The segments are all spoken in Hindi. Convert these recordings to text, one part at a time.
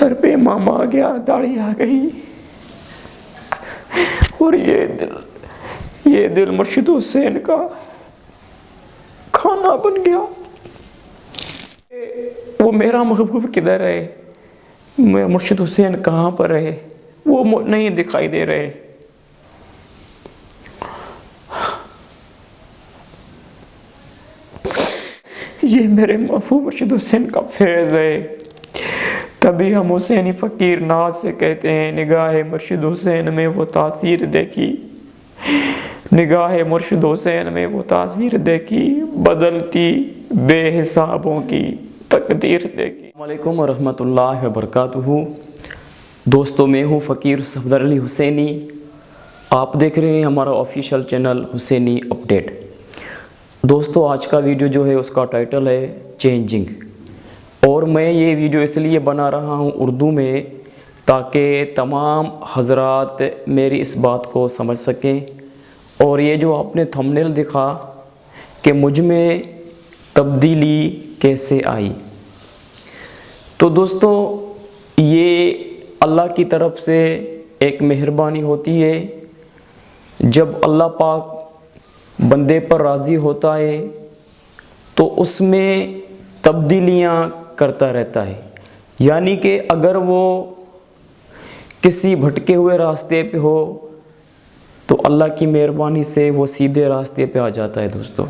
सर पे इमाम आ गया, दाढ़ी आ गई और ये दिल मुर्शिद हुसैन का खाना बन गया। वो मेरा महबूब किधर है, मेरा मुर्शिद हुसैन कहाँ पर है, वो नहीं दिखाई दे रहे। ये मेरे महबूब मुर्शिद हुसैन का फैज़ है। तभी हम हुसैनी फ़कीर नाज से कहते हैं, निगाह मुर्शिद हुसैन में वो तासीर देखी, निगाह मुर्शिद हुसैन में वो तासीर देखी, बदलती बेहिसाबों की तकदीर देखी। अस्सलामु अलैकुम रहमतुल्लाहि व बरकातुहू। दोस्तों, मैं हूँ फ़कीर सफदर अली हुसैनी। आप देख रहे हैं हमारा ऑफिशियल चैनल हुसैनी अपडेट। दोस्तों, आज का वीडियो जो है उसका टाइटल है चेंजिंग, और मैं ये वीडियो इसलिए बना रहा हूँ उर्दू में ताकि तमाम हजरात मेरी इस बात को समझ सकें। और ये जो आपने थंबनेल दिखा कि मुझ में तब्दीली कैसे आई, तो दोस्तों ये अल्लाह की तरफ से एक मेहरबानी होती है। जब अल्लाह पाक बंदे पर राज़ी होता है तो उसमें तब्दीलियाँ करता रहता है। यानी कि अगर वो किसी भटके हुए रास्ते पे हो तो अल्लाह की मेहरबानी से वो सीधे रास्ते पे आ जाता है। दोस्तों,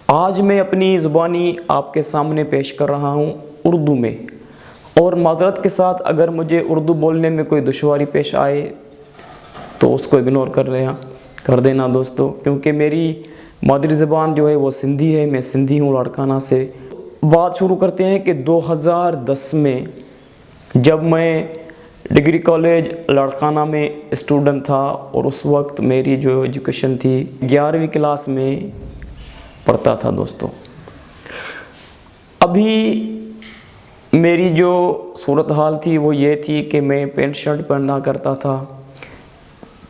आज मैं अपनी ज़ुबानी आपके सामने पेश कर रहा हूँ उर्दू में, और माज़रत के साथ अगर मुझे उर्दू बोलने में कोई दुश्वारी पेश आए तो उसको इग्नोर कर देना दोस्तों, क्योंकि मेरी मादरी ज़बान जो है वो सिंधी है। मैं सिंधी हूँ, लाड़काना से। बात शुरू करते हैं कि 2010 में जब मैं डिग्री कॉलेज लाड़काना में स्टूडेंट था, और उस वक्त मेरी जो एजुकेशन थी 11वीं क्लास में पढ़ता था। दोस्तों, अभी मेरी जो सूरत हाल थी वो ये थी कि मैं पेंट शर्ट पहना करता था,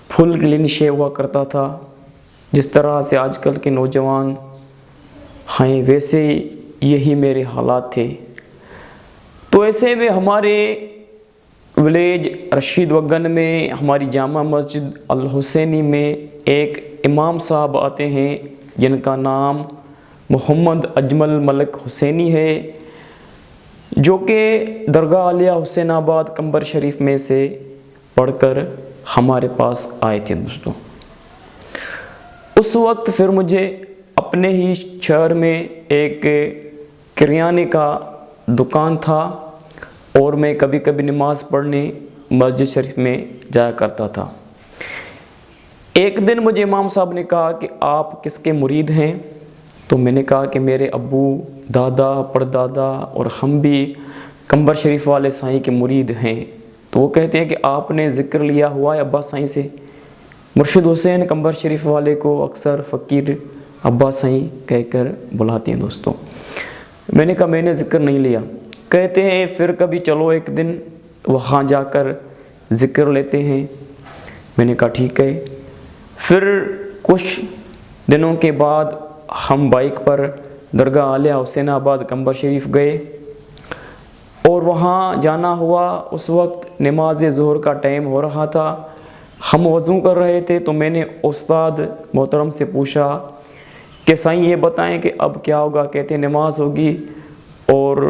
फुल क्लीन शेव हुआ करता था। जिस तरह से आजकल के नौजवान हैं वैसे यही मेरे हालात थे। तो ऐसे में हमारे विलेज रशीद वगन में हमारी जामा मस्जिद अल हुसैनी में एक इमाम साहब आते हैं जिनका नाम मोहम्मद अजमल मलिक हुसैनी है, जो कि दरगाह आलिया हुसैनाबाद कंबर शरीफ में से पढ़कर हमारे पास आए थे। दोस्तों, उस वक्त फिर मुझे अपने ही शहर में एक किराने का दुकान था, और मैं कभी कभी नमाज पढ़ने मस्जिद शरीफ में जाया करता था। एक दिन मुझे इमाम साहब ने कहा कि आप किसके मुरीद हैं? तो मैंने कहा कि मेरे अब्बू, दादा, परदादा और हम भी कंबर शरीफ वाले साईं के मुरीद हैं। तो वो कहते हैं कि आपने ज़िक्र लिया हुआ है अब्बा साईं से। मुर्शिद हुसैन कंबर शरीफ वाले को अक्सर फ़कीर अब्बा साईं कहकर बुलाते हैं। दोस्तों, मैंने कहा मैंने ज़िक्र नहीं लिया। कहते हैं फिर कभी चलो एक दिन वहाँ जाकर ज़िक्र लेते हैं। मैंने कहा ठीक है। फिर कुछ दिनों के बाद हम बाइक पर दरगाह आलिया हुसैनाबाद कंबर शरीफ गए, और वहाँ जाना हुआ। उस वक्त नमाज ज़ोहर का टाइम हो रहा था। हम वज़ू कर रहे थे, तो मैंने उस्ताद मोहतरम से पूछा कि साईं ये बताएं कि अब क्या होगा? कहते नमाज होगी और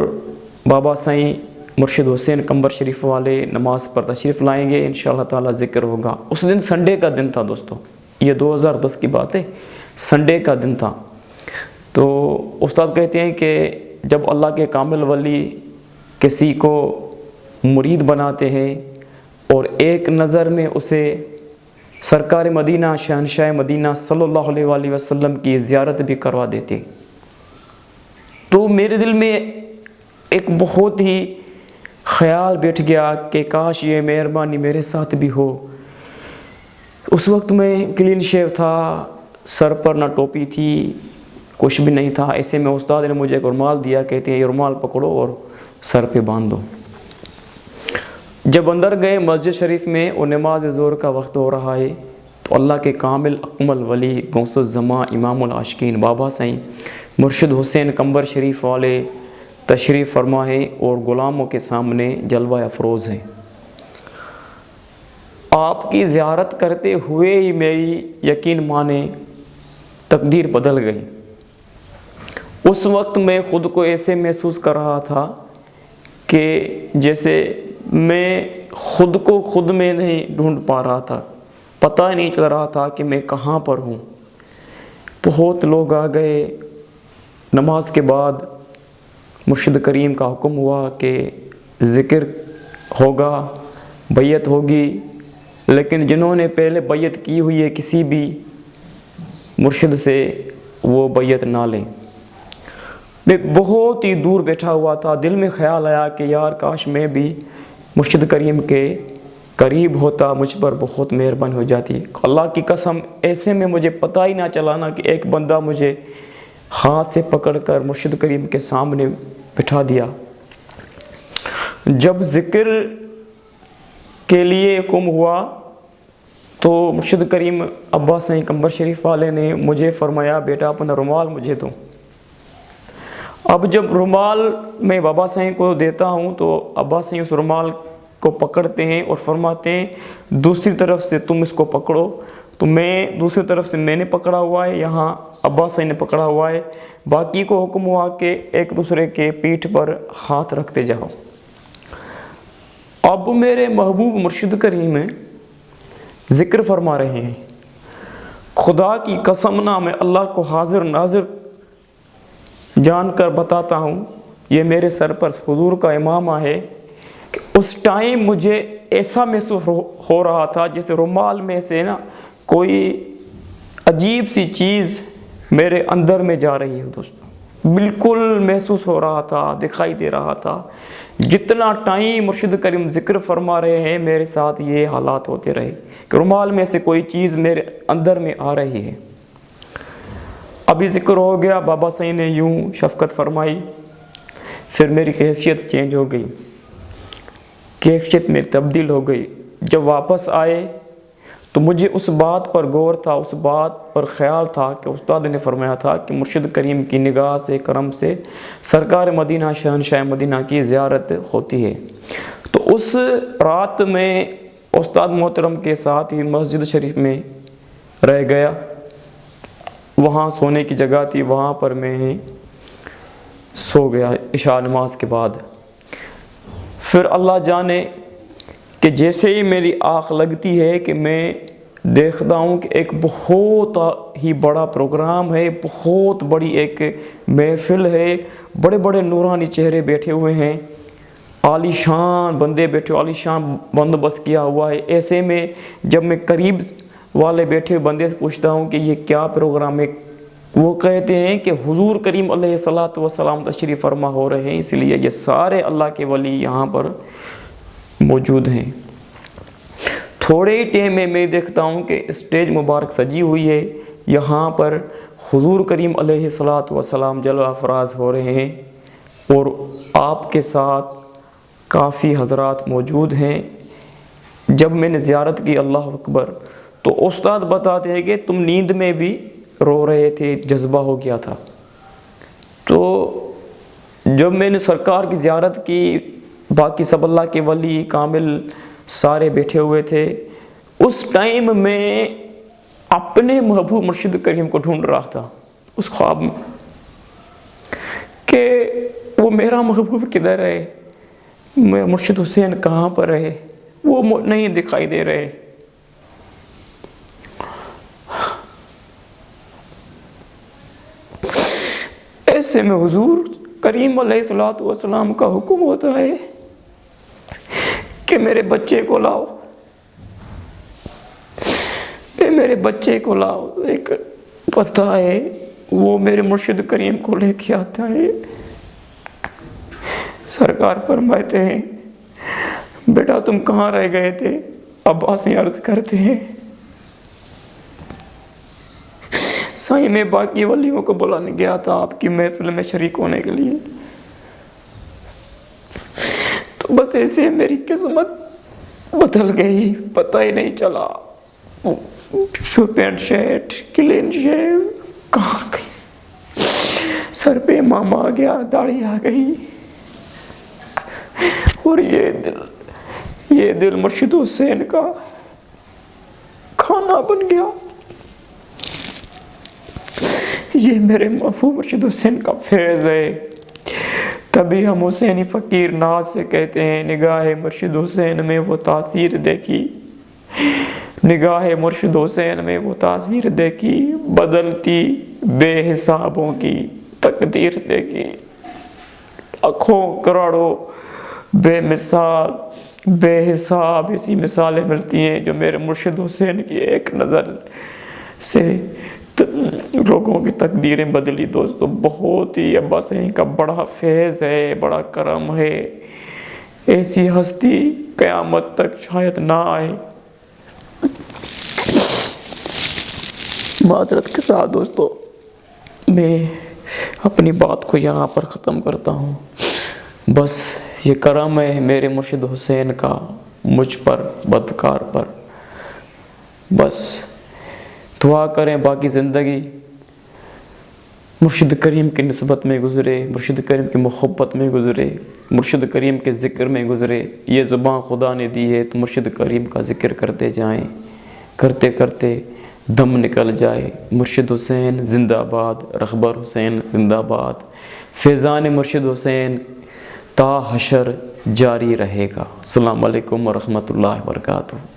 बाबा साईं मुर्शिद हुसैन कंबर शरीफ वाले नमाज पर तशरीफ़ लाएंगे, इंशाअल्लाह ताला ज़िक्र होगा। उस दिन संडे का दिन था। दोस्तों, ये 2010 की बात है, संडे का दिन था। तो उस्ताद कहते हैं कि जब अल्लाह के कामिल वली किसी को मुरीद बनाते हैं और एक नज़र में उसे सरकार मदीना शहनशाह मदीना सल्लल्लाहु अलैहि वसल्लम की ज़ियारत भी करवा देते, तो मेरे दिल में एक बहुत ही ख्याल बैठ गया कि काश ये मेहरबानी मेरे साथ भी हो। उस वक्त मैं क्लीन शेव था, सर पर ना टोपी थी, कुछ भी नहीं था। ऐसे में उस्ताद ने मुझे एक रुमाल दिया, कहते हैं ये रुमाल पकड़ो और सर पे बांध दो। जब अंदर गए मस्जिद शरीफ में और नमाज ज़ोहर का वक्त हो रहा है, तो अल्लाह के कामिल अकमल वली गौसुज़्ज़मा इमामुल आशिकीन बाबा साईं मुर्शिद हुसैन कंबर शरीफ वाले तशरीफ़ फरमा है और ग़ुलामों के सामने जलवा अफरोज़ है। आपकी ज़ियारत करते हुए ही मेरी यकीन माने तकदीर बदल गई। उस वक्त मैं ख़ुद को ऐसे महसूस कर रहा था कि जैसे मैं ख़ुद को ख़ुद में नहीं ढूंढ पा रहा था, पता ही नहीं चल रहा था कि मैं कहाँ पर हूँ। बहुत लोग आ गए। नमाज के बाद मुर्शिद करीम का हुक्म हुआ कि ज़िक्र होगा, बैयत होगी, लेकिन जिन्होंने पहले बैयत की हुई है किसी भी मुर्शिद से, वो बैयत ना लें। मैं बहुत ही दूर बैठा हुआ था। दिल में ख़्याल आया कि यार काश मैं भी मुर्शिद करीम के करीब होता, मुझ पर बहुत मेहरबानी हो जाती। अल्लाह की कसम, ऐसे में मुझे पता ही ना चला ना कि एक बंदा मुझे हाथ से पकड़कर मुर्शिद करीम के सामने बिठा दिया। जब ज़िक्र के लिए हुक्म हुआ तो मुर्शिद करीम अब्बा सही कंबर शरीफ वाले ने मुझे फरमाया, बेटा अपना रुमाल मुझे दो। अब जब रुमाल मैं बाबा सही को देता हूँ तो अब्बा सही उस रुमाल को पकड़ते हैं और फरमाते हैं दूसरी तरफ से तुम इसको पकड़ो। तो मैं दूसरी तरफ से मैंने पकड़ा हुआ है, यहाँ अब्बा सही ने पकड़ा हुआ है। बाकी को हुक्म हुआ कि एक दूसरे के पीठ पर हाथ रखते जाओ। अब मेरे महबूब मुर्शिद करीम ज़िक्र फरमा रहे हैं। खुदा की कसम ना, मैं अल्लाह को हाजिर नाजिर जानकर बताता हूँ, ये मेरे सर पर हुजूर का इमामा है कि उस टाइम मुझे ऐसा महसूस हो रहा था जैसे रुमाल में से ना कोई अजीब सी चीज़ मेरे अंदर में जा रही है। दोस्तों, बिल्कुल महसूस हो रहा था, दिखाई दे रहा था। जितना टाइम मुर्शिद करीम ज़िक्र फरमा रहे हैं, मेरे साथ ये हालात होते रहे कि रुमाल में से कोई चीज़ मेरे अंदर में आ रही है। अभी ज़िक्र हो गया, बाबा सही ने यूँ शफ़क़त फरमाई, फिर मेरी कैफियत चेंज हो गई, कैफियत में तब्दील हो गई। जब वापस आए तो मुझे उस बात पर गौर था, उस बात पर ख़्याल था कि उस्ताद ने फरमाया था कि मुर्शिद करीम की निगाह से, करम से सरकार मदीना शहंशाह मदीना की ज़ियारत होती है। तो उस रात में उस्ताद मोहतरम के साथ ही मस्जिद शरीफ में रह गया। वहाँ सोने की जगह थी, वहाँ पर मैं सो गया इशा नमाज के बाद। फिर अल्लाह जाने कि जैसे ही मेरी आँख लगती है कि मैं देखता हूँ कि एक बहुत ही बड़ा प्रोग्राम है, बहुत बड़ी एक महफिल है, बड़े बड़े नूरानी चेहरे बैठे हुए हैं, आलीशान बंदे बैठे, आलीशान बंदोबस्त किया हुआ है। ऐसे में जब मैं करीब वाले बैठे बंदे से पूछता हूँ कि ये क्या प्रोग्राम है, वो कहते हैं कि हुजूर करीम अलैहिस्सलातु वस्सलाम तशरीफ़ फरमा हो रहे हैं, इसलिए ये सारे अल्लाह के वली यहाँ पर मौजूद हैं। थोड़े ही टाइम में मैं देखता हूँ कि स्टेज मुबारक सजी हुई है, यहाँ पर हुजूर करीम अलैहिस्सलातु वस्सलाम जलवा अफराज हो रहे हैं और आपके साथ काफ़ी हज़रात मौजूद हैं। जब मैंने ज़ियारत की, अल्लाह अकबर, तो उस्ताद बताते हैं कि तुम नींद में भी रो रहे थे, जज्बा हो गया था। तो जब मैंने सरकार की ज़ियारत की, बाकी सब अल्लाह के वली कामिल सारे बैठे हुए थे, उस टाइम में अपने महबूब मुर्शिद करीम को ढूंढ रहा था उस ख्वाब में कि वो मेरा महबूब किधर है, मेरा मुर्शिद हुसैन कहाँ पर है, वो नहीं दिखाई दे रहे। ऐसे में हुजूर करीम अलैहिस्सलातु वस्सलाम का हुक्म होता है कि मेरे बच्चे को लाओ, मेरे बच्चे को लाओ। एक पता है, वो मेरे मुर्शिद करीम को लेके आता है। सरकार फरमाते हैं, बेटा तुम कहाँ रह गए थे? अब्बास अर्ज करते हैं, साईं मैं बाकी वलियों को बुलाने गया था आपकी महफिल में शरीक होने के लिए, तो बस ऐसे मेरी किस्मत बदल गई, पता ही नहीं चला। पैंट शर्ट क्लीन शेव कहाँ गई, सर पे इमाम आ गया, दाढ़ी आ गई, और ये दिल मुर्शिद हुसैन का खाना बन गया। ये मेरे महबूब मुर्शिद हुसैन का फैज़ है। तभी हम हुसैनी फ़कीर नाज से कहते हैं, निगाह मुर्शिद हुसैन में वो तासीर देखी, निगाह मुर्शिद हुसैन में वो तासीर देखी, बदलती बेहिसाबों की तकदीर देखी। लाखों करोड़ों बेमिसाल बेहिसाब ऐसी मिसालें मिलती हैं जो मेरे मुर्शिद हुसैन की एक नज़र से लोगों की तकदीरें बदली। दोस्तों बहुत ही अब्बा सही का बड़ा फैज़ है, बड़ा करम है। ऐसी हस्ती क़यामत तक शायद ना आए। मादरत के साथ दोस्तों मैं अपनी बात को यहाँ पर ख़त्म करता हूँ। बस ये करम है मेरे मुर्शिद हुसैन का मुझ पर, बदकार पर। बस दुआ करें बाकी ज़िंदगी मुर्शिद करीम की निस्बत में गुज़रे, मुर्शिद करीम की मोहब्बत में गुज़रे, मुर्शिद करीम के ज़िक्र में गुज़रे। ये ज़ुबान खुदा ने दी है तो मुर्शिद करीम का ज़िक्र करते जाएं, करते करते दम निकल जाए। मुर्शिद हुसैन ज़िंदाबाद, रखबर हुसैन ज़िंदाबाद। फैज़ान मुर्शिद हुसैन ता हशर जारी रहेगा। अस्सलामु अलैकुम व रहमतुल्लाहि व बरकातुहू।